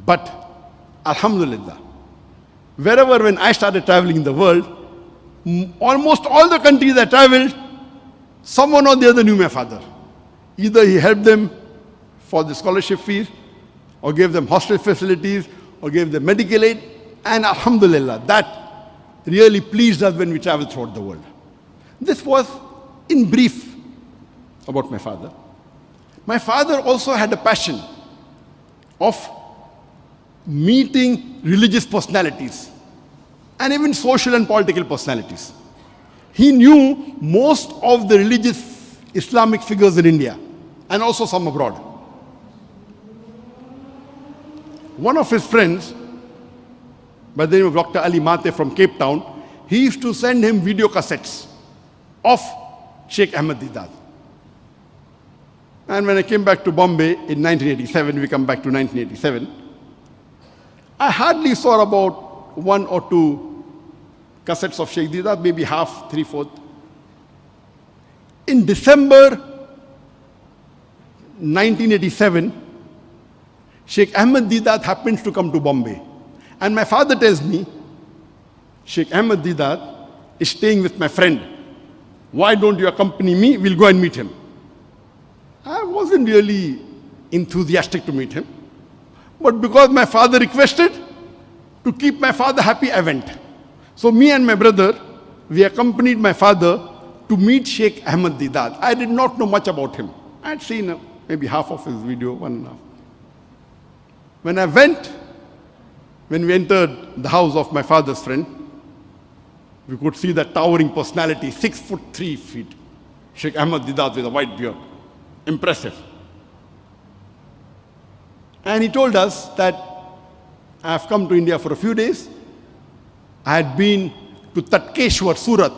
But alhamdulillah, wherever when I started traveling in the world, almost all the countries I traveled, someone or the other knew my father. Either he helped them for the scholarship fees, or gave them hostel facilities, or gave them medical aid. And alhamdulillah, that really pleased us when we traveled throughout the world. This was in brief about my father. My father also had a passion of meeting religious personalities and even social and political personalities. He knew most of the religious Islamic figures in India and also some abroad. One of his friends, by the name of Dr. Ali Mate from Cape Town, he used to send him video cassettes of Sheikh Ahmed Deedat. And when I came back to Bombay in 1987, we come back to 1987, I hardly saw about 1 or 2 cassettes of Sheikh Deedat, maybe half, 3/4. In December 1987, Sheikh Ahmed Deedat happens to come to Bombay. And my father tells me, Sheikh Ahmed Deedat is staying with my friend. Why don't you accompany me? We'll go and meet him. I wasn't really enthusiastic to meet him. But because my father requested, to keep my father happy, I went. So me and my brother, we accompanied my father to meet Sheikh Ahmed Deedat. I did not know much about him. I had seen maybe half of his video, 1.5. When we entered the house of my father's friend, we could see that towering personality, 6'3" Sheikh Ahmed Deedat with a white beard. Impressive. And he told us that I have come to India for a few days. I had been to Tatkeshwar, Surat,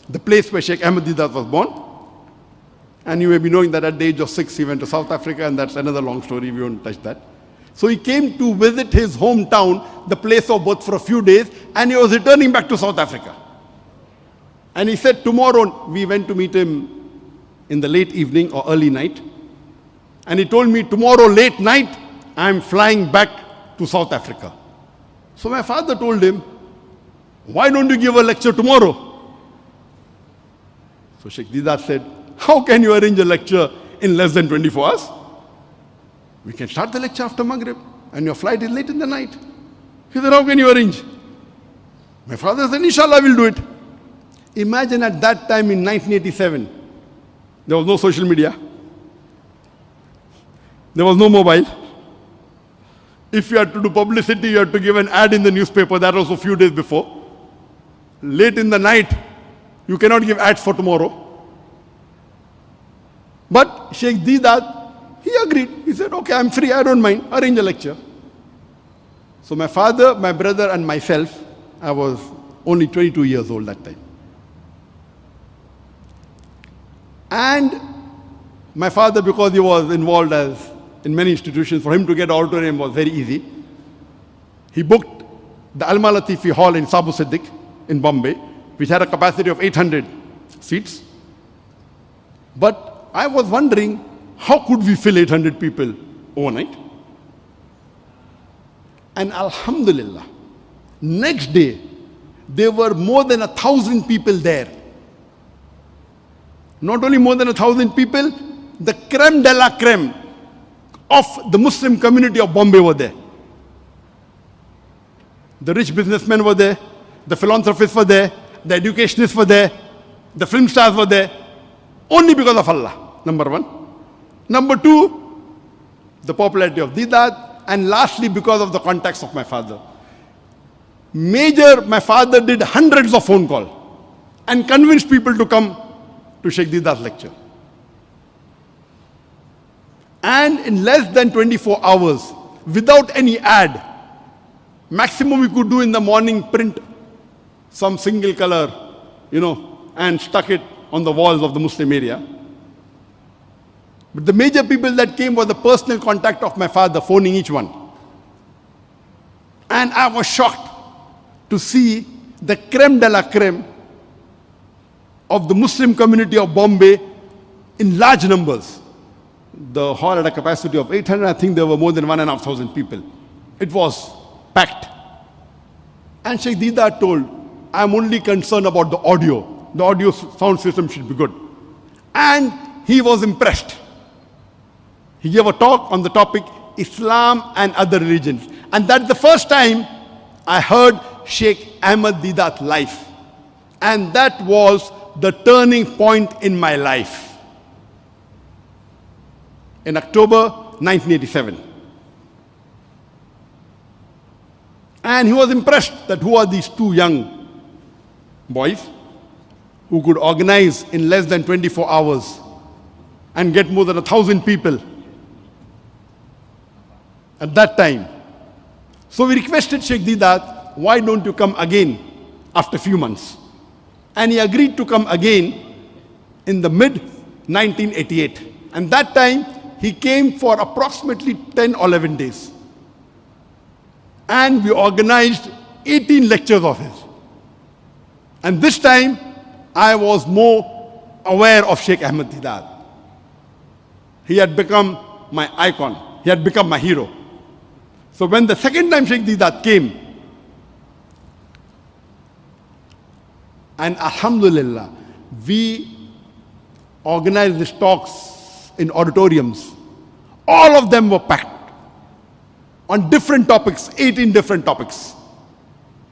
the place where Sheikh Ahmed Deedat was born. And you may be knowing that at the age of 6, he went to South Africa, and that's another long story, we won't touch that. So he came to visit his hometown, the place of birth, for a few days, and he was returning back to South Africa. And he said tomorrow, we went to meet him in the late evening or early night. And he told me, tomorrow late night, I'm flying back to South Africa. So my father told him, why don't you give a lecture tomorrow? So Sheikh Deedat said, how can you arrange a lecture in less than 24 hours? We can start the lecture after Maghrib, and your flight is late in the night. He said, how can you arrange? My father said, inshallah, we'll do it. Imagine at that time in 1987, there was no social media. There was no mobile. If you had to do publicity, you had to give an ad in the newspaper. That was a few days before. Late in the night, you cannot give ads for tomorrow. But Sheikh Deedat, he agreed. He said, okay, I'm free, I don't mind, arrange a lecture. So my father, my brother, and myself, I was only 22 years old that time. And my father, because he was involved in many institutions, for him to get an auditorium was very easy. He booked the Al-Malatifi Hall in Sabu Siddiq in Bombay, which had a capacity of 800 seats. But I was wondering, how could we fill 800 people overnight? And alhamdulillah, next day, there were more than 1,000 people there. Not only more than 1,000 people, the creme de la creme of the Muslim community of Bombay were there. The rich businessmen were there, the philanthropists were there, the educationists were there, the film stars were there, only because of Allah, number one. Number two, the popularity of Deedat, and lastly, because of the contacts of my father. My father did hundreds of phone calls and convinced people to come to Sheikh Deedat's lecture. And in less than 24 hours, without any ad, maximum we could do in the morning, print some single color, and stuck it on the walls of the Muslim area. But the major people that came was the personal contact of my father, phoning each one. And I was shocked to see the creme de la creme of the Muslim community of Bombay in large numbers. The hall had a capacity of 800. I think there were more than 1,500 people It was packed. And Sheikh Deedat told, I'm only concerned about the audio. The audio sound system should be good. And he was impressed. He gave a talk on the topic, Islam and other religions. And that's the first time I heard Sheikh Ahmad Deedat live. And that was the turning point in my life. In October 1987. And he was impressed that who are these two young boys who could organize in less than 24 hours and get more than 1,000 people at that time. So we requested Sheikh Deedat, why don't you come again after a few months? And he agreed to come again in the mid-1988. And that time, he came for approximately 10 or 11 days. And we organized 18 lectures of his. And this time, I was more aware of Sheikh Ahmad Deedat. He had become my icon. He had become my hero. So when the second time Sheikh Deedat came, and alhamdulillah, we organized these talks in auditoriums. All of them were packed on different topics, 18 different topics.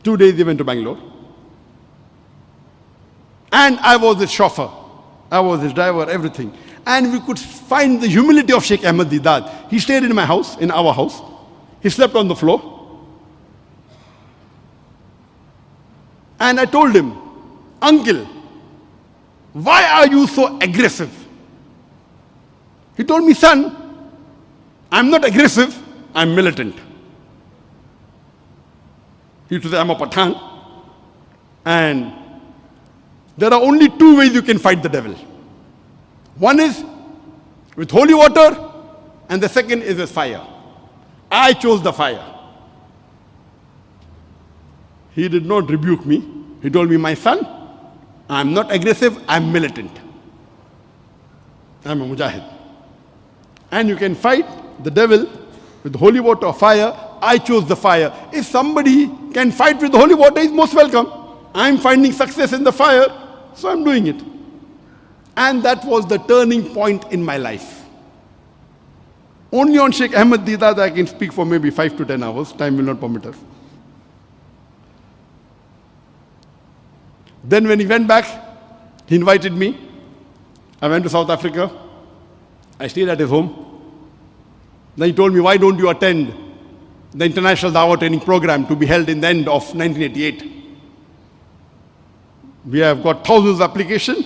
2 days he went to Bangalore. And I was his chauffeur. I was his driver, everything. And we could find the humility of Sheikh Ahmad Deedat. He stayed in my house, in our house. He slept on the floor. And I told him, Uncle, why are you so aggressive? He told me, son, I'm not aggressive, I'm militant. He used to say, I'm a Pathan. And there are only two ways you can fight the devil. One is with holy water, and the second is with fire. I chose the fire. He did not rebuke me. He told me, my son, I'm not aggressive, I'm militant. I'm a mujahid. And you can fight the devil with holy water or fire. I chose the fire. If somebody can fight with holy water, he's most welcome. I'm finding success in the fire, so I'm doing it. And that was the turning point in my life. Only on Sheikh Ahmad Deedat I can speak for maybe 5 to 10 hours. Time will not permit us. Then when he went back, he invited me. I went to South Africa. I stayed at his home. Then he told me, why don't you attend the International Dawah Training Program to be held in the end of 1988? We have got thousands of applications.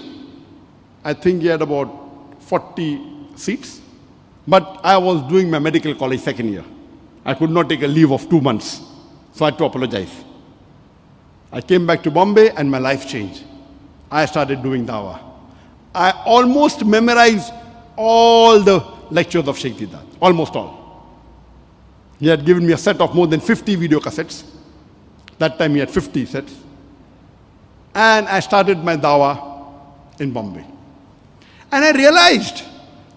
I think he had about 40 seats. But I was doing my medical college second year. I could not take a leave of 2 months. So I had to apologize. I came back to Bombay and my life changed. I started doing dawah. I almost memorized all the lectures of Sheikh Deedat. Almost all. He had given me a set of more than 50 video cassettes. That time he had 50 sets. And I started my dawah in Bombay. And I realized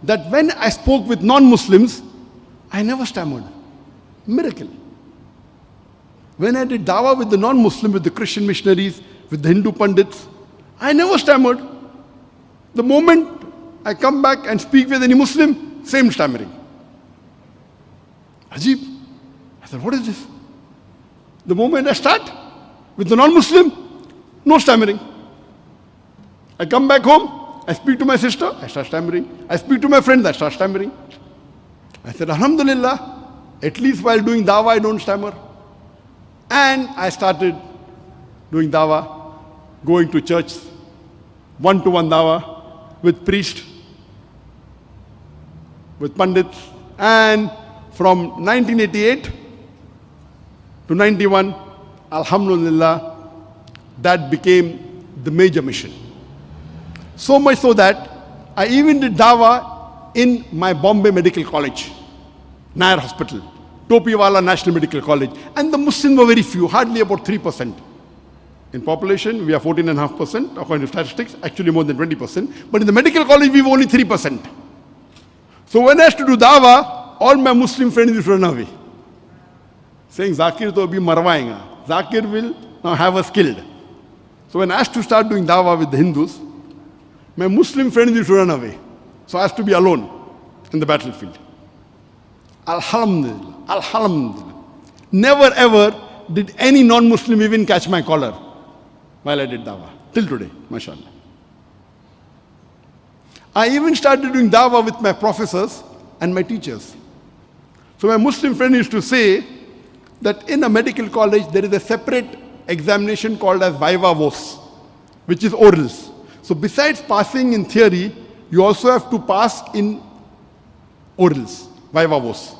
that when I spoke with non-Muslims, I never stammered. Miracle. When I did dawah with the non-Muslim, with the Christian missionaries, with the Hindu Pandits, I never stammered. The moment I come back and speak with any Muslim, same stammering. Ajib. I said, what is this? The moment I start with the non-Muslim, no stammering. I come back home, I speak to my sister, I start stammering. I speak to my friends, I start stammering. I said, Alhamdulillah, at least while doing dawah, I don't stammer. And I started doing dawah, going to church, one-to-one dawah, with priests, with pandits. And from 1988 to 91, Alhamdulillah, that became the major mission. So much so that I even did dawah in my Bombay Medical College, Nair Hospital, Topiwala National Medical College. And the Muslims were very few, hardly about 3%. In population, we are 14.5%, according to statistics, actually more than 20%. But in the medical college, we were only 3%. So when I used to do dawah, all my Muslim friends used to run away. saying, Zakir to abhi marwayenga. Zakir will now have us killed. So when I asked to start doing dawah with the Hindus, my Muslim friends used to run away. So I had to be alone in the battlefield. Alhamdulillah, Alhamdulillah. Never ever did any non-Muslim even catch my collar while I did dawah. Till today, mashallah. I even started doing dawah with my professors and my teachers. So my Muslim friend used to say that in a medical college there is a separate examination called as viva voce, which is orals. So besides passing in theory, you also have to pass in orals, viva voce.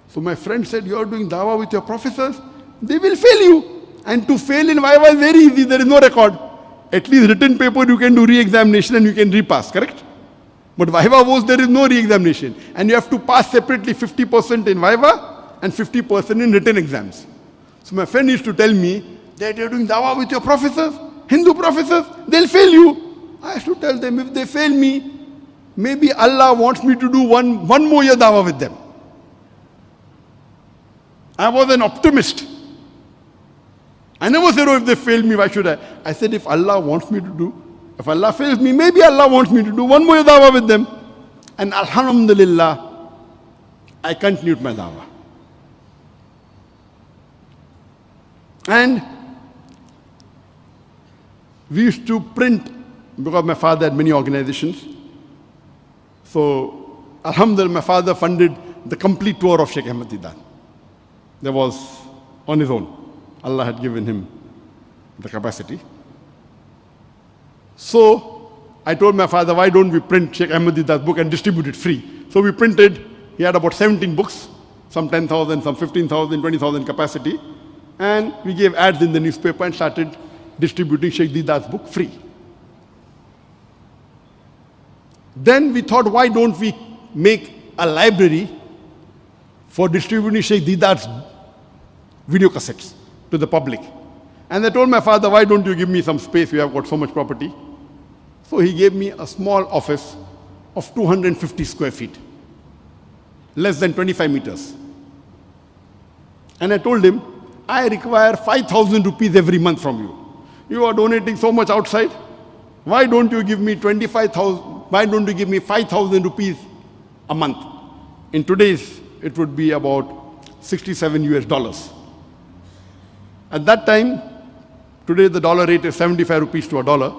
So my friend said, you are doing dawah with your professors, they will fail you. And to fail in viva is very easy, there is no record. At least written paper you can do re-examination and you can repass, correct? But viva voce, there is no re-examination. And you have to pass separately 50% in viva and 50% in written exams. So my friend used to tell me that you're doing dawah with your professors, Hindu professors, they'll fail you. I used to tell them, if they fail me, maybe Allah wants me to do one more year dawah with them. I was an optimist. I never said, oh, if they fail me, why should I? I said, if Allah wants me to do, if Allah fails me, maybe Allah wants me to do one more dawah with them. And alhamdulillah, I continued my dawah. And we used to print, because my father had many organizations. So, alhamdulillah, my father funded the complete tour of Sheikh Ahmad Didat. There was on his own. Allah had given him the capacity. So I told my father, why don't we print Sheikh Ahmad Didat's book and distribute it free? So we printed, he had about 17 books, some 10,000, some 15,000, 20,000 capacity. And we gave ads in the newspaper and started distributing Sheikh Didat's book free. Then we thought, why don't we make a library for distributing Sheikh Didat's video cassettes to the public. And I told my father, why don't you give me some space, we have got so much property. So he gave me a small office of 250 square feet, less than 25 meters. And I told him, I require 5,000 rupees every month from you. You are donating so much outside. Why don't you give me 25,000, why don't you give me 5,000 rupees a month? In today's, it would be about 67 US dollars. At that time, today the dollar rate is 75 rupees to a dollar.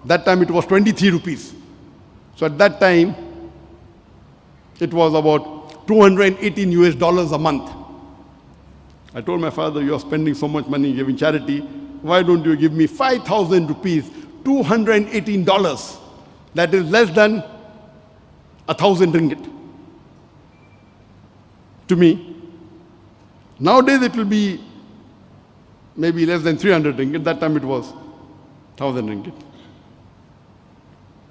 That time it was 23 rupees. So at that time, it was about 218 US dollars a month. I told my father, you are spending so much money giving charity. Why don't you give me 5,000 rupees, $218? That is less than 1,000 ringgit to me. Nowadays it will be maybe less than 300 ringgit. That time it was 1,000 ringgit.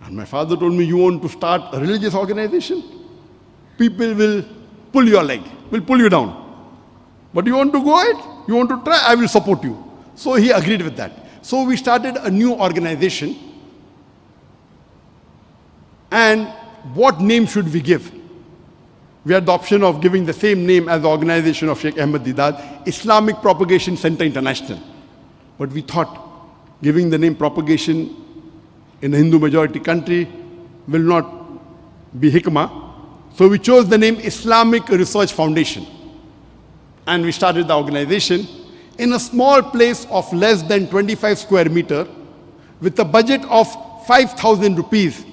And my father told me, you want to start a religious organization? People will pull your leg, will pull you down. But you want to go ahead? You want to try? I will support you. So he agreed with that. So we started a new organization. And what name should we give? We had the option of giving the same name as the organization of Sheikh Ahmad Didat, Islamic Propagation Center International. But we thought giving the name propagation in a Hindu majority country will not be hikmah. So we chose the name Islamic Research Foundation. And we started the organization in a small place of less than 25 square meter with a budget of 5,000 rupees.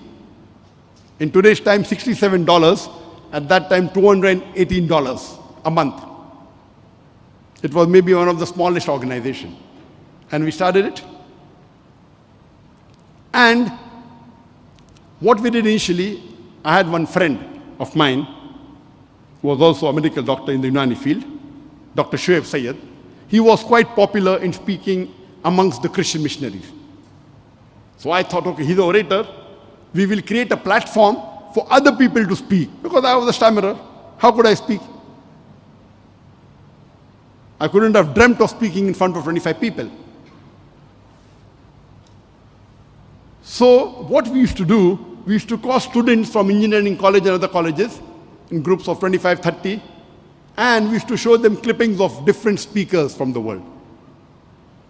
In today's time, $67. At that time, $218 a month. It was maybe one of the smallest organizations. And we started it. And what we did initially, I had one friend of mine who was also a medical doctor in the Unani field, Dr. Shoaib Sayyed. He was quite popular in speaking amongst the Christian missionaries. So I thought, okay, he's an orator. We will create a platform for other people to speak. Because I was a stammerer. How could I speak? I couldn't have dreamt of speaking in front of 25 people. So what we used to do, we used to call students from engineering college and other colleges in groups of 25, 30, And we used to show them clippings of different speakers from the world.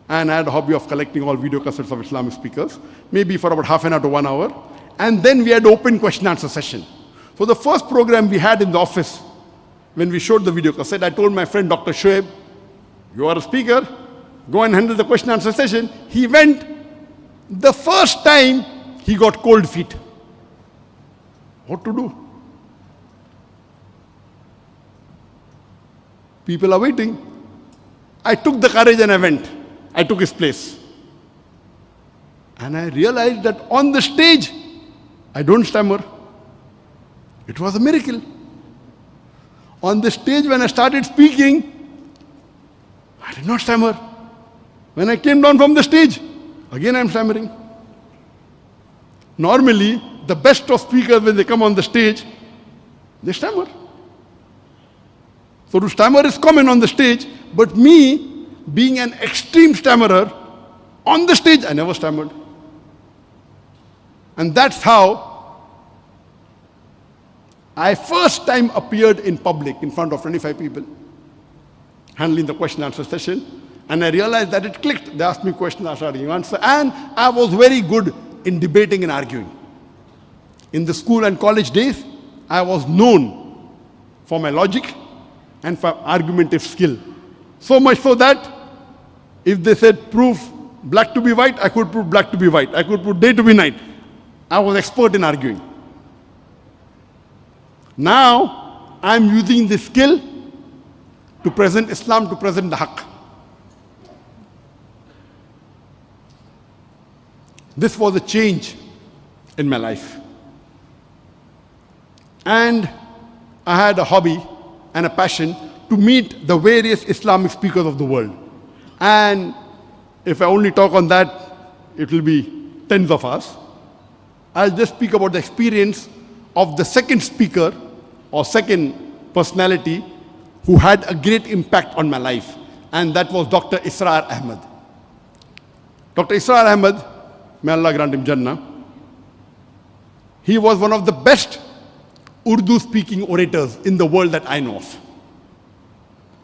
And I had a hobby of collecting all video cassettes of Islamic speakers, maybe for about half an hour to 1 hour. And then we had open question answer session. So the first program we had in the office, when we showed the video cassette, I told my friend Dr. Shoaib, you are a speaker, go and handle the question answer session. He went. The first time he got cold feet. What to do? People are waiting. I took the courage and I went. I took his place. And I realized that on the stage, I don't stammer. It was a miracle. On the stage, when I started speaking, I did not stammer. When I came down from the stage, again I'm stammering. Normally, the best of speakers, when they come on the stage, they stammer. So to stammer is common on the stage, but me, being an extreme stammerer, on the stage, I never stammered. And that's how I first time appeared in public in front of 25 people, handling the question answer session. And I realized that it clicked. They asked me questions, I started answering. And I was very good in debating and arguing. In the school and college days, I was known for my logic and for argumentative skill. So much so that if they said prove black to be white, I could prove black to be white. I could prove day to be night. I was expert in arguing. Now, I'm using this skill to present Islam, to present the Haqq. This was a change in my life. And I had a hobby and a passion to meet the various Islamic speakers of the world. And if I only talk on that, it will be tens of us. I'll just speak about the experience of the second speaker or second personality who had a great impact on my life. And that was Dr. Israr Ahmad. Dr. Israr Ahmad, may Allah grant him Jannah, he was one of the best Urdu-speaking orators in the world that I know of.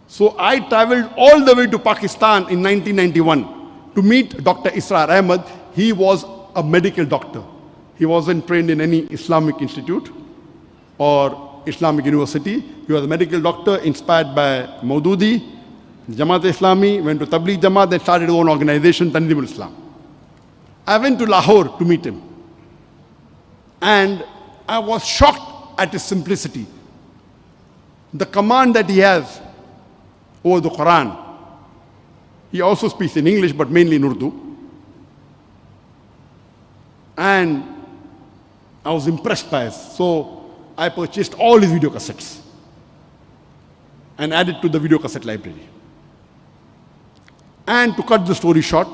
So I traveled all the way to Pakistan in 1991 to meet Dr. Israr Ahmad. He was a medical doctor. He wasn't trained in any Islamic institute or Islamic university. He was a medical doctor inspired by Maududi, Jamaat Islami, went to Tabligh Jamaat, then started his own organization, Tanzim Islam. I went to Lahore to meet him. And I was shocked at his simplicity. The command that he has over the Quran. He also speaks in English, but mainly in Urdu. And I was impressed by it. So I purchased all his video cassettes and added to the video cassette library. And to cut the story short,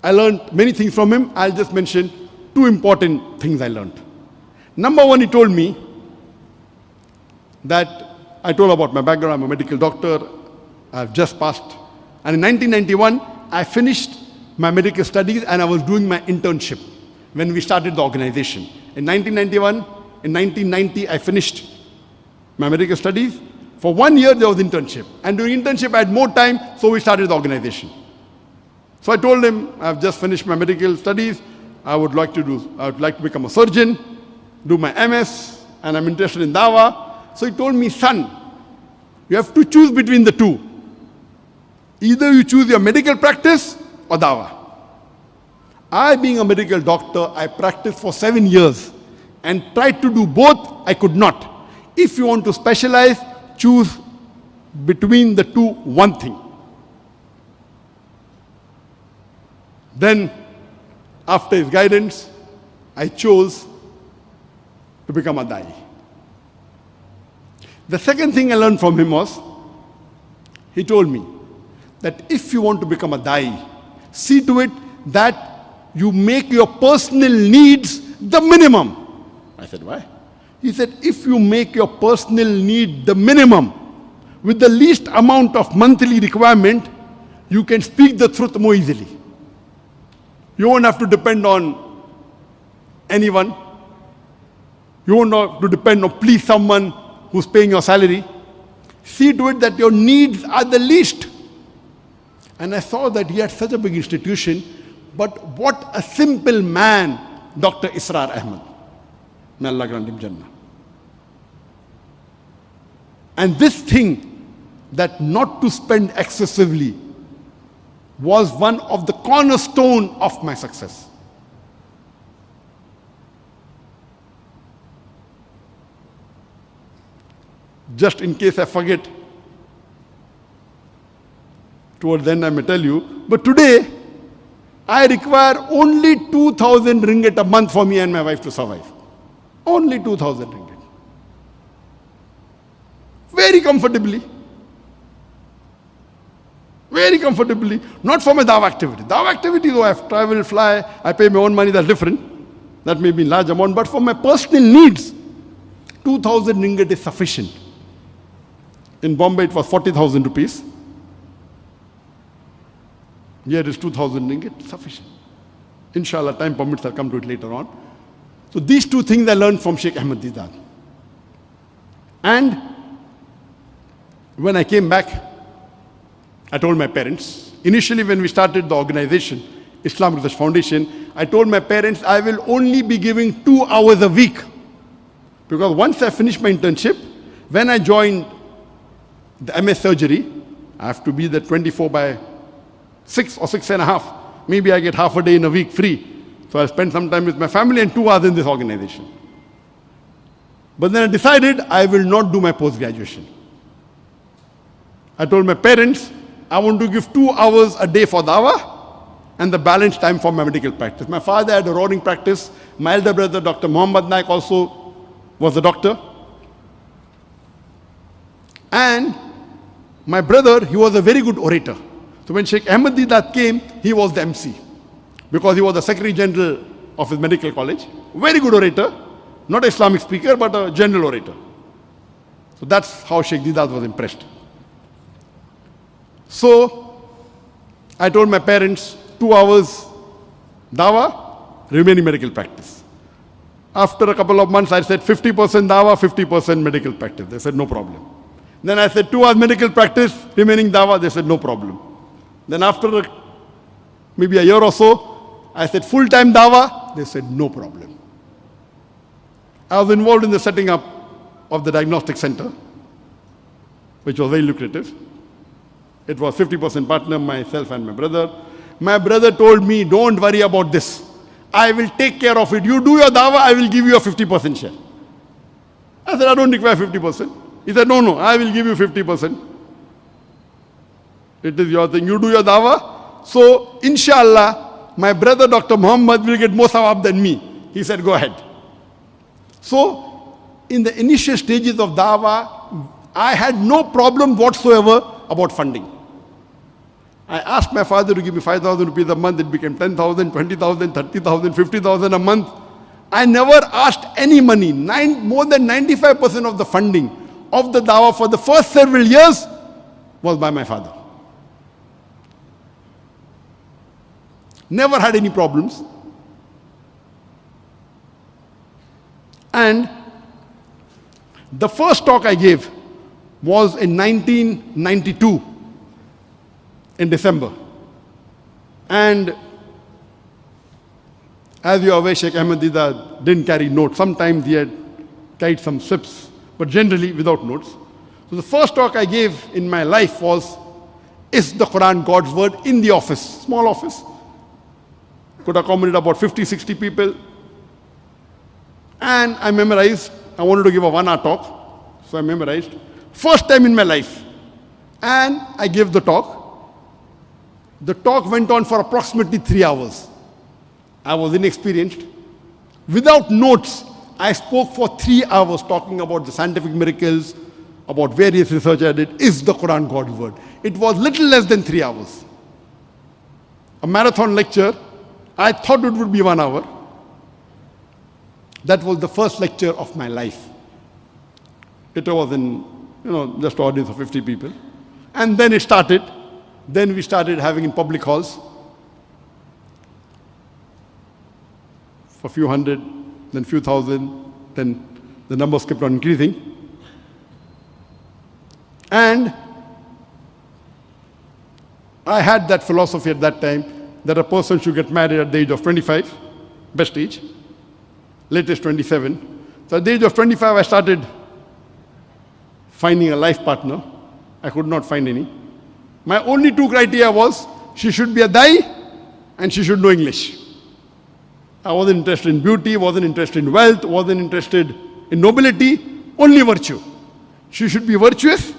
I learned many things from him. I'll just mention two important things I learned. Number one, he told me that I told about my background. I'm a medical doctor. I've just passed. And in 1991, I finished my medical studies and I was doing my internship when we started the organization. In 1990, I finished my medical studies. For 1 year, there was internship. And during internship, I had more time, so we started the organization. So I told him, I've just finished my medical studies. I would like to become a surgeon, do my MS, and I'm interested in Dawah. So he told me, son, you have to choose between the two. Either you choose your medical practice or Dawah. I, being a medical doctor, I practiced for 7 years and tried to do both. I could not. If you want to specialize, choose between the two one thing. Then, after his guidance, I chose to become a da'i. The second thing I learned from him was, he told me that if you want to become a da'i, see to it that you make your personal needs the minimum. I said, why? He said, if you make your personal need the minimum, with the least amount of monthly requirement, you can speak the truth more easily. You won't have to depend on anyone. You won't have to depend on please someone who's paying your salary. See to it that your needs are the least. And I saw that he had such a big institution, but what a simple man, Dr. Israr Ahmed. May Allah grant him Jannah. And this thing, that not to spend excessively, was one of the cornerstone of my success. Just in case I forget, towards the end I may tell you, but today I require only 2,000 ringgit a month for me and my wife to survive. Only 2,000 ringgit. Very comfortably. Very comfortably. Not for my dawah activity. Dawah activity, though I have travel, fly, I pay my own money, that's different. That may be in large amount, but for my personal needs, 2,000 ringgit is sufficient. In Bombay, it was 40,000 rupees. Here it is 2,000 ringgit, sufficient. Inshallah, time permits, I'll come to it later on. So these two things I learned from Sheikh Ahmed Deedat. And when I came back, I told my parents, initially when we started the organization, Islamic Research Foundation, I told my parents I will only be giving 2 hours a week. Because once I finished my internship, when I joined the MS surgery, I have to be there 24/6 or 6.5. Maybe I get half a day in a week free. So I spend some time with my family and 2 hours in this organization. But then I decided I will not do my post-graduation. I told my parents, I want to give 2 hours a day for dawah and the balance time for my medical practice. My father had a roaring practice. My elder brother, Dr. Naik, also was a doctor. And my brother, he was a very good orator. So when Sheikh Ahmed Deedat came, he was the MC. Because he was the Secretary General of his medical college. Very good orator. Not an Islamic speaker, but a general orator. So that's how Sheikh Deedat was impressed. So I told my parents, 2 hours dawah, remaining medical practice. After a couple of months, I said 50% dawah, 50% medical practice. They said, no problem. Then I said 2 hours medical practice, remaining dawah. They said, no problem. Then after maybe a year or so, I said full-time dawah. They said, no problem. I was involved in the setting up of the diagnostic center, which was very lucrative. It was 50% partner, myself and my brother. My brother told me, don't worry about this. I will take care of it. You do your dawah, I will give you a 50% share. I said, I don't require 50%. He said, no, I will give you 50%. It is your thing. You do your dawah. So, inshallah, my brother, Dr. Muhammad, will get more sawab than me. He said, go ahead. So, in the initial stages of dawah, I had no problem whatsoever about funding. I asked my father to give me 5,000 rupees a month. It became 10,000, 20,000, 30,000, 50,000 a month. I never asked any money. More than 95% of the funding of the dawah for the first several years was by my father. Never had any problems. And the first talk I gave was in 1992, in December. And as you are aware, Sheikh Ahmed Deedat didn't carry notes. Sometimes he had carried some slips, but generally without notes. So the first talk I gave in my life was, is the Quran God's word, in the office, small office. Could accommodate about 50, 60 people. And I memorized. I wanted to give a 1 hour talk, so I memorized. First time in my life. And I gave the talk. The talk went on for approximately 3 hours. I was inexperienced. Without notes, I spoke for 3 hours talking about the scientific miracles, about various research I did. Is the Quran God's word? It was little less than 3 hours. A marathon lecture, I thought it would be 1 hour. That was the first lecture of my life. It was in, just an audience of 50 people. And then it started. Then we started having in public halls for a few hundred, then few thousand, then the numbers kept on increasing. And I had that philosophy at that time that a person should get married at the age of 25, best age, latest 27. So at the age of 25, I started finding a life partner. I could not find any. My only two criteria was she should be a Dai and she should know English. I wasn't interested in beauty, wasn't interested in wealth, wasn't interested in nobility, only virtue. She should be virtuous,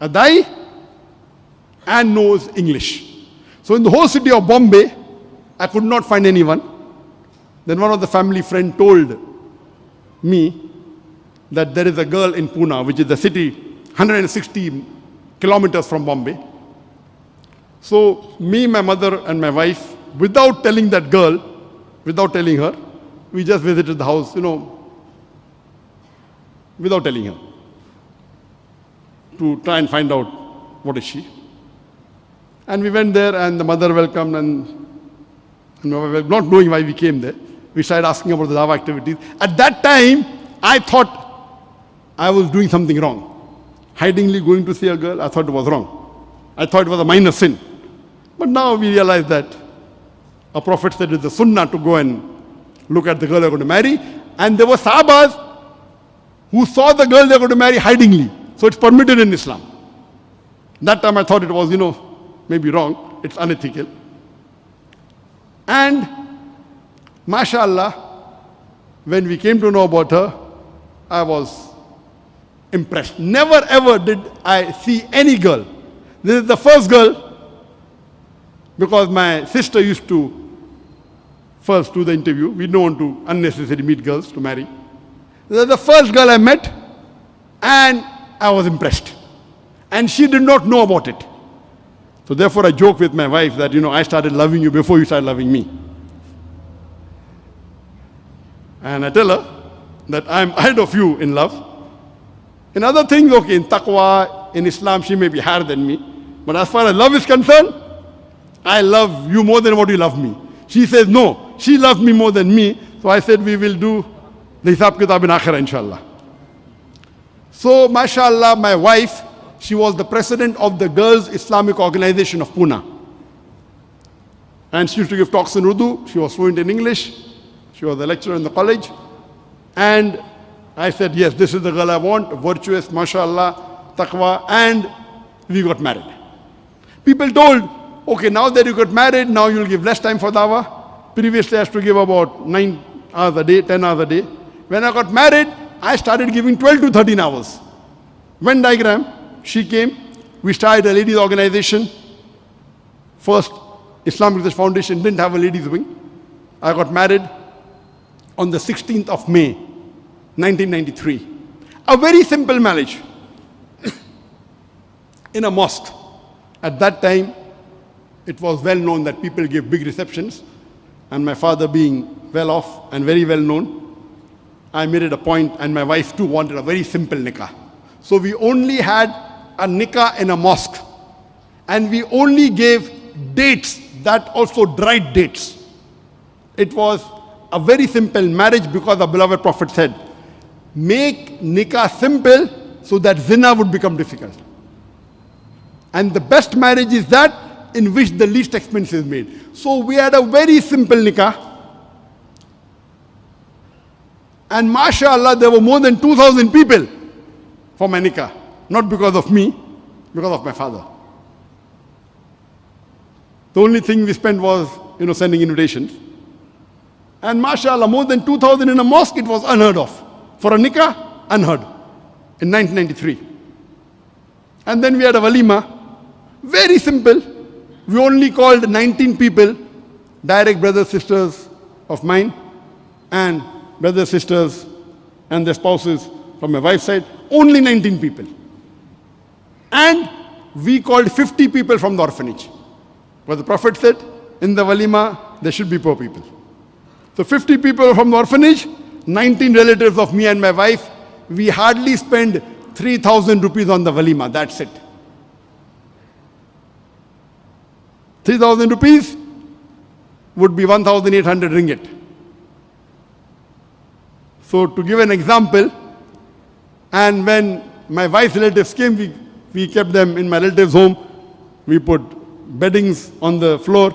a Dai, and knows English. So in the whole city of Bombay, I could not find anyone. Then one of the family friends told me that there is a girl in Pune, which is a city 160 kilometers from Bombay. So me, my mother and my wife, without telling that girl, without telling her, we just visited the house, without telling her, to try and find out what is she. And we went there, and the mother welcomed, and not knowing why we came there, we started asking about the Dawah activities. At that time, I thought I was doing something wrong. Hidingly going to see a girl, I thought it was wrong. I thought it was a minor sin. But now we realize that a prophet said it's a sunnah to go and look at the girl they're going to marry. And there were Sahabas who saw the girl they're going to marry hidingly. So it's permitted in Islam. That time I thought it was, maybe wrong. It's unethical. And, mashallah, when we came to know about her, I was impressed. Never ever did I see any girl. This is the first girl, because my sister used to first do the interview. We don't want to unnecessarily meet girls to marry. This is the first girl I met, and I was impressed. And she did not know about it. So therefore I joke with my wife that, I started loving you before you started loving me. And I tell her that I'm ahead of you in love. In other things, okay, in taqwa, in Islam, she may be higher than me. But as far as love is concerned, I love you more than what you love me. She says, no, she loves me more than me. So I said, we will do the hisab kitab in akhirah, inshallah. So, mashallah, my wife, she was the president of the Girls Islamic Organization of Pune. And she used to give talks in Urdu. She was fluent in English. She was a lecturer in the college. And I said, yes, this is the girl I want, virtuous, mashallah, taqwa, and we got married. People told, okay, now that you got married, now you'll give less time for dawah. Previously I used to give about 9 hours a day, 10 hours a day. When I got married, I started giving 12 to 13 hours. Venn diagram, she came, we started a ladies organization. First, Islamic Research Foundation didn't have a ladies wing. I got married on the 16th of May, 1993. A very simple marriage in a mosque. At that time, it was well known that people give big receptions, and my father being well off and very well known, I made it a point, and my wife too wanted a very simple nikah. So we only had a nikah in a mosque, and we only gave dates, that also dried dates. It was a very simple marriage because the beloved Prophet said, make nikah simple so that zina would become difficult. And the best marriage is that in which the least expense is made. So we had a very simple nikah. And mashallah, there were more than 2,000 people for my nikah. Not because of me, because of my father. The only thing we spent was, sending invitations. And mashallah, more than 2,000 in a mosque, it was unheard of. For a nikah, unheard. In 1993. And then we had a walima. Very simple. We only called 19 people, direct brothers, sisters of mine, and brothers, sisters, and their spouses from my wife's side. Only 19 people. And we called 50 people from the orphanage. But the Prophet said, in the walima, there should be poor people. So 50 people from the orphanage, 19 relatives of me and my wife. We hardly spend 3,000 rupees on the walima, that's it. 3,000 rupees would be 1,800 ringgit. So to give an example, and when my wife's relatives came, we kept them in my relatives' home. We put beddings on the floor.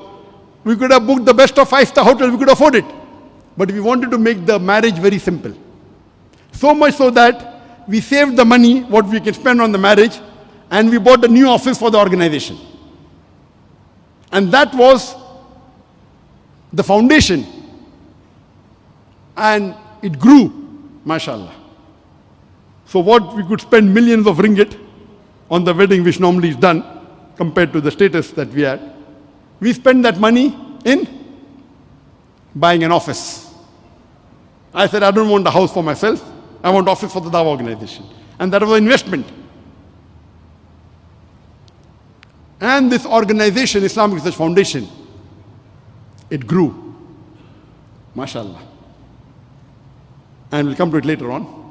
We could have booked the best of five-star hotel, we could afford it. But we wanted to make the marriage very simple. So much so that we saved the money, what we can spend on the marriage, and we bought a new office for the organization. And that was the foundation. And it grew, mashallah. So what we could spend millions of ringgit on the wedding, which normally is done, compared to the status that we had, we spent that money in buying an office. I said, I don't want a house for myself. I want office for the Dawah organization. And that was an investment. And this organization, Islamic Research Foundation, it grew. MashaAllah. And we'll come to it later on.